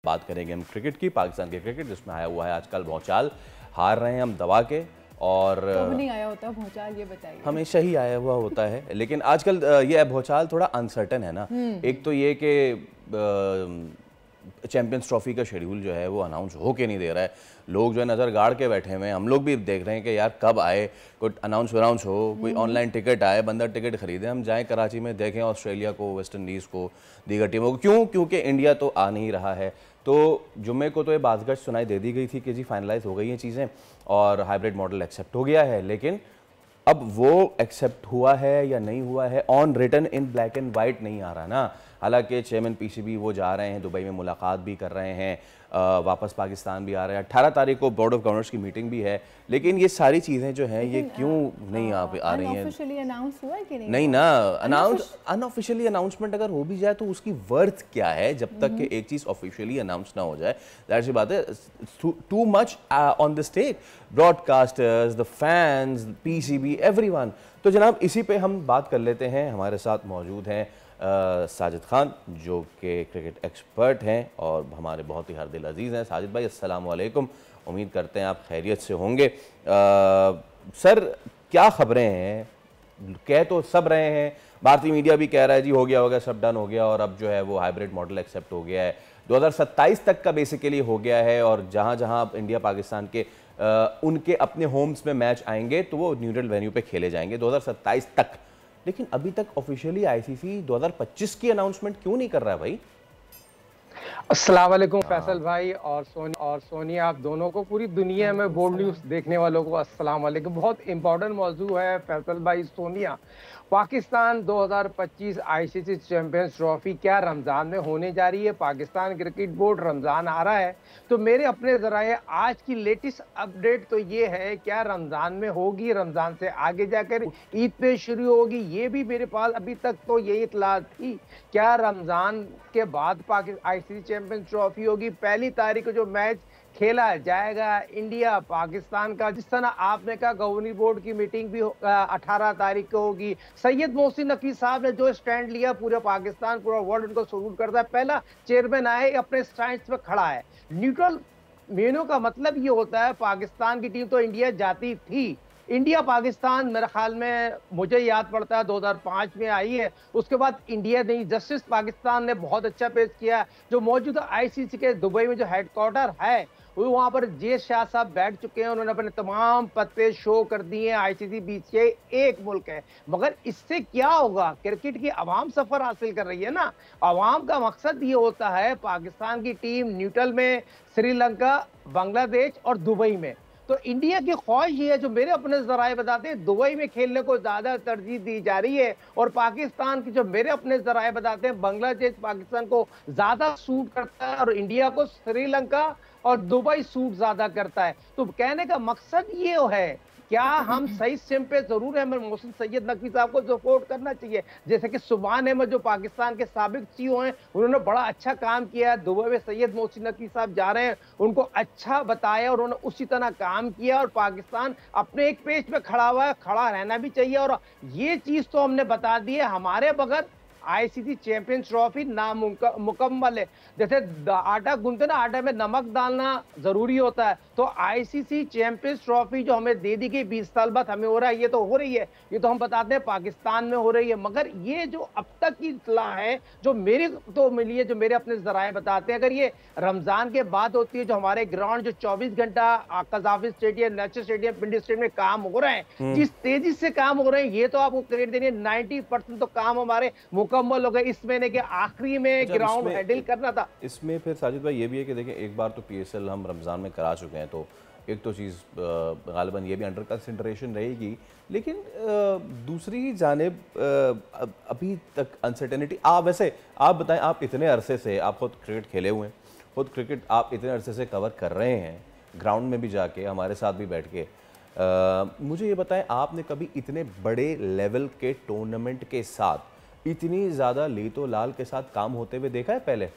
बात करेंगे हम क्रिकेट की, पाकिस्तान के क्रिकेट जिसमें आया हुआ है आजकल भौचाल। हार रहे हैं हम दबा के, और कब नहीं आया होता भौचाल, ये बताइए। हमेशा ही आया हुआ होता है, लेकिन आजकल ये भौचाल थोड़ा अनसर्टन है ना। एक तो ये कि चैंपियंस ट्रॉफी का शेड्यूल जो है वो अनाउंस हो के नहीं दे रहा है। लोग जो है नज़र गाड़ के बैठे हुए हैं, हम लोग भी देख रहे हैं कि यार कब आए, कोई अनाउंस हो, कोई ऑनलाइन टिकट आए, बंदा टिकट खरीदे, हम जाएं कराची में देखें ऑस्ट्रेलिया को, वेस्ट इंडीज़ को, दीगर टीमों को। क्यों? क्योंकि इंडिया तो आ नहीं रहा है। तो जुम्मे को तो ये बातगश सुनाई दे दी गई थी कि जी फाइनलाइज हो गई हैं चीज़ें और हाइब्रिड मॉडल एक्सेप्ट हो गया है, लेकिन अब वो एक्सेप्ट हुआ है या नहीं हुआ है on written in black and white नहीं आ रहा ना। हालांकि चेयरमैन पीसीबी वो जा रहे हैं, दुबई में मुलाकात भी कर रहे हैं, वापस पाकिस्तान भी आ रहे हैं, 18 तारीख को बोर्ड ऑफ गवर्नर्स की मीटिंग भी है, लेकिन ये सारी चीज़ें जो हैं ये क्यों नहीं आ रही हैं? अनऑफिशियली अनाउंस हुआ है कि नहीं? नहीं ना, अनऑफिशियली अनाउंसमेंट अगर हो भी जाए तो उसकी वर्थ क्या है जब तक कि एक चीज़ ऑफिशियली अनाउंस ना हो जाए। ज़ाहिर सी बात है, too much on the stage, broadcasters, the fans, PCB, everyone. तो जनाब इसी पे हम बात कर लेते हैं। हमारे साथ मौजूद हैं साजिद खान, जो कि क्रिकेट एक्सपर्ट हैं और हमारे बहुत ही हर दिल अजीज़ हैं। साजिद भाई अस्सलाम वालेकुम, उम्मीद करते हैं आप खैरियत से होंगे। सर क्या खबरें हैं? कह तो सब रहे हैं, भारतीय मीडिया भी कह रहा है जी हो गया सब डन हो गया, और अब जो है वो हाइब्रिड मॉडल एक्सेप्ट हो गया है, 2027 तक का बेसिकली हो गया है, और जहां जहां अब इंडिया पाकिस्तान के उनके अपने होम्स में मैच आएंगे तो वो न्यूट्रल वेन्यू पे खेले जाएंगे 2027 तक। लेकिन अभी तक ऑफिशियली आईसीसी 2025 की अनाउंसमेंट क्यों नहीं कर रहा है भाई? अस्सलाम वालेकुम फैसल भाई और सोनिया, आप दोनों को, पूरी दुनिया में बोल्ड न्यूज़ देखने वालों को अस्सलाम वालेकुम। बहुत इंपॉर्टेंट मौजू है फैसल भाई, Sonia. Pakistan 2025 ICC champions trophy क्या रमज़ान में होने जा रही है? पाकिस्तान क्रिकेट बोर्ड रमज़ान आ रहा है, तो मेरे अपने ज़राए आज की लेटेस्ट अपडेट तो ये है, क्या रमज़ान में होगी, रमज़ान से आगे जाकर ईद पे शुरू होगी, ये भी मेरे पास अभी तक तो यही इत्तला थी। क्या रमज़ान के बाद आईसीसी चैंपियंस ट्रॉफी होगी? पहली तारीख को जो मैच खेला जाएगा इंडिया पाकिस्तान का, जिस तरह आपने कहा गवर्निंग बोर्ड की मीटिंग भी 18 तारीख को होगी। सैयद मोहसिन नकवी साहब ने जो स्टैंड लिया, पूरा पाकिस्तान, पूरा वर्ल्ड उनको सल्यूट करता है। पहला चेयरमैन आए, अपने स्टैंड पे खड़ा है। न्यूट्रल मेनू का मतलब ये होता है, पाकिस्तान की टीम तो इंडिया जाती थी, इंडिया पाकिस्तान मेरे ख्याल में मुझे याद पड़ता है 2005 में आई है। उसके बाद इंडिया नहीं, जस्टिस पाकिस्तान ने बहुत अच्छा पेश किया। जो मौजूदा आईसीसी के दुबई में जो हेडक्वार्टर है, वो वहां पर जे शाह साहब बैठ चुके हैं, उन्होंने अपने तमाम पत्ते शो कर दिए हैं। आईसीसी बीच के एक मुल्क है, मगर इससे क्या होगा? क्रिकेट की आवाम सफर हासिल कर रही है ना। आवाम का मकसद ये होता है, पाकिस्तान की टीम न्यूट्रल में श्रीलंका, बांग्लादेश और दुबई में, तो इंडिया की ख्वाहिश ये है, जो मेरे अपने जराए बताते हैं, दुबई में खेलने को ज्यादा तरजीह दी जा रही है, और पाकिस्तान की जो मेरे अपने जराए बताते हैं, बांग्लादेश पाकिस्तान को ज्यादा सूट करता है और इंडिया को श्रीलंका और दुबई सूट ज्यादा करता है। तो कहने का मकसद ये है, क्या हम सही सिम पे जरूर है? मैं मोहसिन सैयद नकवी साहब को सपोर्ट करना चाहिए, जैसे कि सुभान अहमद जो पाकिस्तान के साबिक सीईओ हैं, उन्होंने बड़ा अच्छा काम किया है। दुबई में सैयद मोहसिन नकवी साहब जा रहे हैं, उनको अच्छा बताया और उन्होंने उसी तरह काम किया, और पाकिस्तान अपने एक पेज पे खड़ा हुआ है, खड़ा रहना भी चाहिए। और ये चीज तो हमने बता दी है, हमारे बगैर आईसीसी चैंपियंस ट्रॉफी नामुकम्मल है। जैसे आटा गूंथते ना, आटा में नमक डालना जरूरी होता है, तो आईसीसी चैंपियंस ट्रॉफी जो हमें दे दी गई 20 साल बाद हमें हो रहा है, ये तो हो रही है, ये तो हम बताते हैं पाकिस्तान में हो रही है। मगर ये जो अब तक की इत्तला है, जो मेरी तो मिली है, जो मेरे अपने जराए बताते हैं, अगर ये रमजान के बाद होती है, जो हमारे ग्राउंड जो 24 घंटा कजाफी स्टेडियम, नेचर स्टेडियम, पिंडी स्टेडियम में काम हो रहे हैं, जिस तेजी से काम हो रहे हैं, ये तो आपको क्रेडिट देनी है। 90% तो काम हमारे मुकम्मल हो गए। इस महीने के आखिरी में ग्राउंड हैंडल करना था। इसमें फिर साजिद भाई ये भी है कि देखें, एक बार तो पीएसएल हम रमज़ान में करा चुके हैं, तो एक तो चीज़ गालिबन ये भी अंडर कंसिडरेशन रहेगी, लेकिन दूसरी जानिब अभी तक अनसर्टेनिटी। वैसे आप बताएं, आप इतने अरसे से, आप खुद क्रिकेट खेले हुए हैं, खुद क्रिकेट आप इतने अरसे से कवर कर रहे हैं, ग्राउंड में भी जाके, हमारे साथ भी बैठ के, मुझे ये बताएं, आपने कभी इतने बड़े लेवल के टूर्नामेंट के साथ इतनी ज़्यादा लीतो लाल के साथ काम होते हुए देखा है पहले?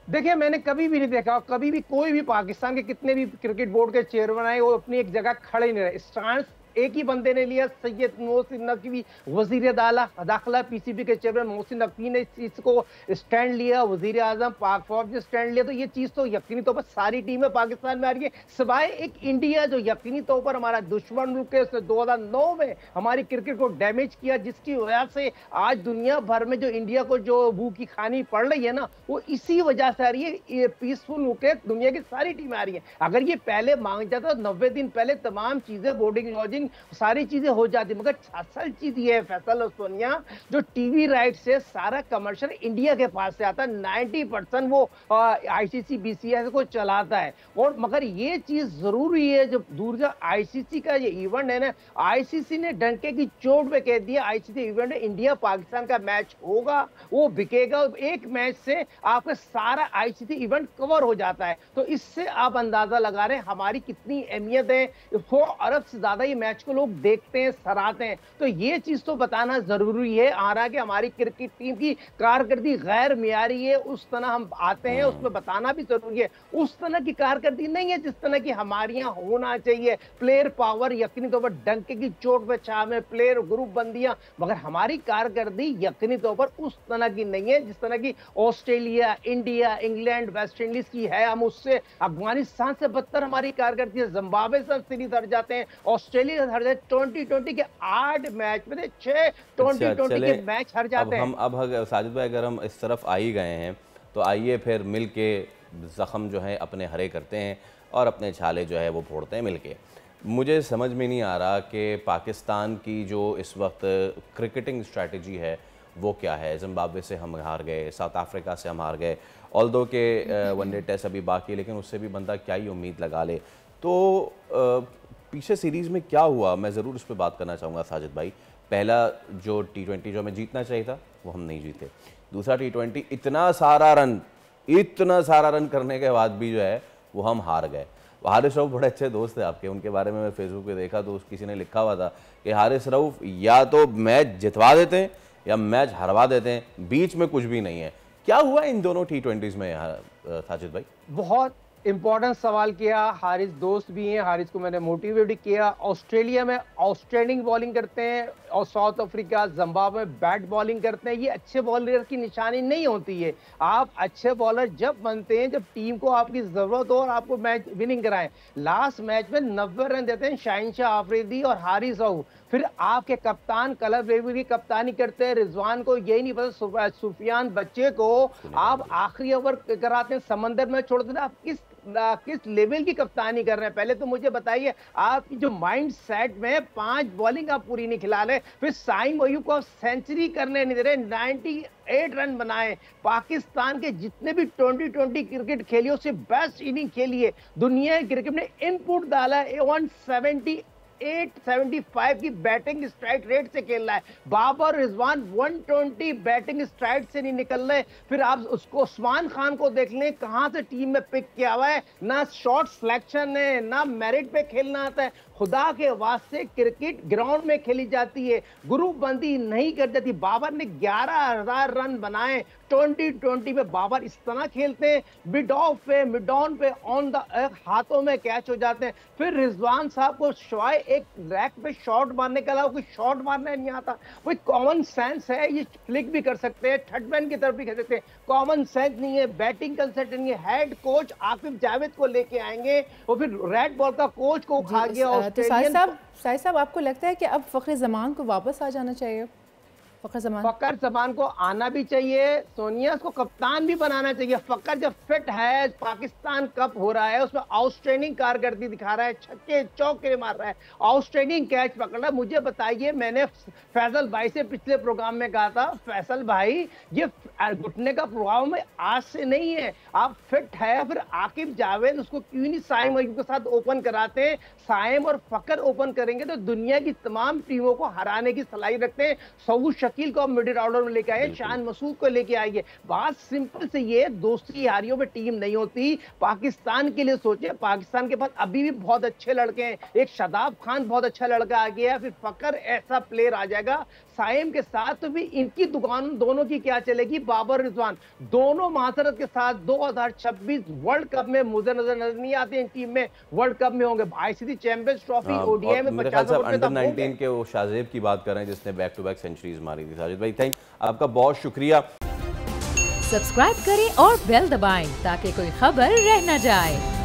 देखिए, मैंने कभी भी नहीं देखा, कभी भी कोई भी पाकिस्तान के कितने भी क्रिकेट बोर्ड के चेयरमैन आए, वो अपनी एक जगह खड़े नहीं रहे। स्टांस एक ही बंदे ने लिया, सैयद मोहसिन नकवी वजीर दाखिला पीसीबी के चेयरमैन मोहसिन नकवी ने इस चीज को स्टैंड लिया, वजीर आजम पाक फौज ने स्टैंड लिया, तो ये चीज तो यकीनी तौर पर सारी टीमें पाकिस्तान में आ रही है, सिवाय एक इंडिया जो यकीनी तौर पर हमारा दुश्मन मुल्क है। उसने 2009 में हमारी क्रिकेट को डैमेज किया, जिसकी वजह से आज दुनिया भर में जो इंडिया को जो भूख की खानी पड़ रही है ना, वो इसी वजह से आ रही है। ये पीसफुल मुल्क है, दुनिया की सारी टीमें आ रही है। अगर ये पहले मांग जाता तो 90 दिन पहले तमाम चीजें, बोर्डिंग लॉजिंग सारी चीजें हो जाती, मगर असल चीज ये है फैसल और सोनिया, जो टीवी राइट से सारा कमर्शियल इंडिया के पास से आता है, 90% वो आईसीसी बीसीसीआई को चलाता है। और मगर ये चीज जरूरी है, जो दूर आईसीसी का ये इवेंट है ना, आईसीसी ने डंके की चोट पे कह दिया आईसीसी इवेंट में इंडिया पाकिस्तान का मैच होगा, वो बिकेगा, एक मैच से आपका सारा आईसीसी इवेंट कवर हो जाता है। तो इससे आप अंदाजा लगा रहे हैं हमारी कितनी अहमियत है। 4 अरब से ज्यादा ये मैच को लोग देखते हैं, सराहते हैं, तो ये चीज तो बताना जरूरी है। आ रहा कि हमारी क्रिकेट टीम की कारकर्दगी गैर मियारी है, उस तरह हम आते हैं, उसमें बताना भी जरूरी है। उस तरह की कारकर्दगी नहीं है जिस तरह की हमारे यहाँ होना चाहिए। प्लेयर पावर यकीनी तौर पर डंके की चोट पे छाव में, प्लेयर ग्रुप बंदियां, मगर हमारी कारकर्दगी यकीनी तौर पर उस तरह की नहीं है जिस तरह की Australia, India, England, West Indies की है। हम उससे अफगानिस्तान से बदतर हमारी कारकर्दगी है। जिम्बाब्वे से सीरीज हार जाते हैं, ऑस्ट्रेलिया से हार जाते हैं, 2020 के 8 मैच में 6 2020 के मैच हार जाते हैं। अब साजिद भाई अगर हम इस तरफ आ ही गए हैं तो आइए फिर मिल के जख्म जो है अपने हरे करते हैं और अपने छाले जो है वो फोड़ते हैं मिल के। मुझे समझ में नहीं आ रहा कि पाकिस्तान की जो इस वक्त क्रिकेटिंग स्ट्रैटेजी है वो क्या है। जिम्बाब्वे से हम हार गए, साउथ अफ्रीका से हम हार गए, ऑल्दो के वनडे टेस्ट अभी बाकी, लेकिन उससे भी बंदा क्या ही उम्मीद लगा ले। तो पीछे सीरीज़ में क्या हुआ, मैं ज़रूर उस पर बात करना चाहूँगा साजिद भाई। पहला जो T20 जो हमें जीतना चाहिए था वो हम नहीं जीते। दूसरा T20 इतना सारा रन करने के बाद भी जो है वो हम हार गए। हारिस रऊफ बड़े अच्छे दोस्त थे आपके, उनके बारे में मैं फेसबुक पे देखा तो किसी ने लिखा हुआ था कि हारिस रऊफ या तो मैच जितवा देते हैं या मैच हरवा देते हैं, बीच में कुछ भी नहीं है। क्या हुआ इन दोनों T20s में साजिद भाई? बहुत इंपॉर्टेंट सवाल किया। हारिस दोस्त भी हैं, हारिस को मैंने मोटिवेट किया। ऑस्ट्रेलिया में आउटस्टैंडिंग बॉलिंग करते हैं और साउथ अफ्रीका, जिम्बाब्वे में बैट बॉलिंग करते हैं। ये अच्छे बॉलर की निशानी नहीं होती है। आप अच्छे बॉलर जब बनते हैं जब टीम को आपकी जरूरत हो और आपको मैच विनिंग कराएं। लास्ट मैच में 90 रन देते हैं शाहिनशाह आफरीदी और हारिस रऊफ। फिर आपके कप्तान कलर ब्रेवी की कप्तानी करते हैं, रिजवान को यही नहीं पता, सुफियान बच्चे को आप आखिरी ओवर कराते हैं, समंदर में छोड़ते हैं। आप किस लेवल की कप्तानी कर रहे हैं? पहले तो मुझे बताइए, आपकी जो माइंड सेट में 5 बॉलिंग आप पूरी नहीं खिला रहे, फिर साइम अयूब को आप सेंचुरी करने नहीं दे रहे, 98 रन बनाए। पाकिस्तान के जितने भी 2020 क्रिकेट खेली उससे बेस्ट इनिंग खेली है। दुनिया क्रिकेट ने इनपुट डाला 175 की बैटिंग स्ट्राइक रेट से खेल रहा है। बाबर रिजवान 120 बैटिंग स्ट्राइक से नहीं निकल रहे। फिर आप उसको उस्मान खान को देख लें, कहां से टीम में पिक किया हुआ है, ना शॉट सिलेक्शन है, ना मेरिट पे खेलना आता है। खुदा के वास्ते क्रिकेट ग्राउंड में खेली जाती है, ग्रुप बंदी नहीं कर जाती। बाबर ने 11,000 रन बनाए 2020 में। बाबर इस तरह खेलते हैं, मिड ऑफ पे, मिड ऑन पे, ऑन द हाथों में कैच हो जाते हैं। फिर रिजवान साहब को शॉय एक रैक पे शॉट मारने के अलावा कोई शॉट मारना नहीं आता। कोई कॉमन सेंस है, ये फ्लिक भी कर सकते हैं, थर्ड मैन की तरफ भी खेल सकते हैं, कॉमन सेंस नहीं है, बैटिंग कंसल्टेंट नहीं है। हेड कोच आकिब जावेद को लेके आएंगे और फिर रेड बॉल का कोच को खा गया। तो साहिद साहब आपको लगता है कि अब फखर जमान को वापस आ जाना चाहिए? फकर जमान को आना भी चाहिए, सोनिया को कप्तान भी बनाना चाहिए। फकर जब फिट है, पाकिस्तान कप हो रहा है, उसमें आउटस्टैंडिंग कारकर्दगी दिखा रहा है, छक्के चौके मार रहा है, आउटस्टैंडिंग कैच पकड़ रहा है। मुझे बताइए, मैंने फैसल भाई से पिछले प्रोग्राम में कहा था, फैसल भाई ये घुटने का प्रभाव में आज से नहीं है, आप फिट है, फिर आकिब जावेद उसको क्यों नहीं साइम अयूब के साथ ओपन कराते हैं? साइम और फकर ओपन करेंगे तो दुनिया की तमाम टीमों को हराने की सलाहियत रखते हैं। सऊद शकील को मिडिल ऑर्डर में लेके आए, शान मसूद को लेके आएंगे। बात सिंपल से ये, दोस्ती यारियों में टीम नहीं होती। पाकिस्तान के लिए सोचे, पाकिस्तान के पास अभी भी बहुत अच्छे लड़के हैं। एक शादाब खान बहुत अच्छा लड़का आ गया, फिर फकर ऐसा प्लेयर आ जाएगा। साइम के साथ, तो भी इनकी दुकान दोनों की क्या चलेगी। बाबर रिजवान दोनों मासरत के साथ 2026 वर्ल्ड कप में मुझे नजर नहीं आते इन टीम में वर्ल्ड कप में होंगे। आईसीसी चैंपियंस ट्रॉफी ओडीआई में मेरे ख्याल से अंडर 19 के वो शाहजेब की बात कर रहे हैं जिसने बैक टू बैक सेंचुरीज मारी थी। साजिद भाई थैंक आपका बहुत शुक्रिया। सब्सक्राइब करें और बेल दबाएं ताकि कोई खबर रह न जाए।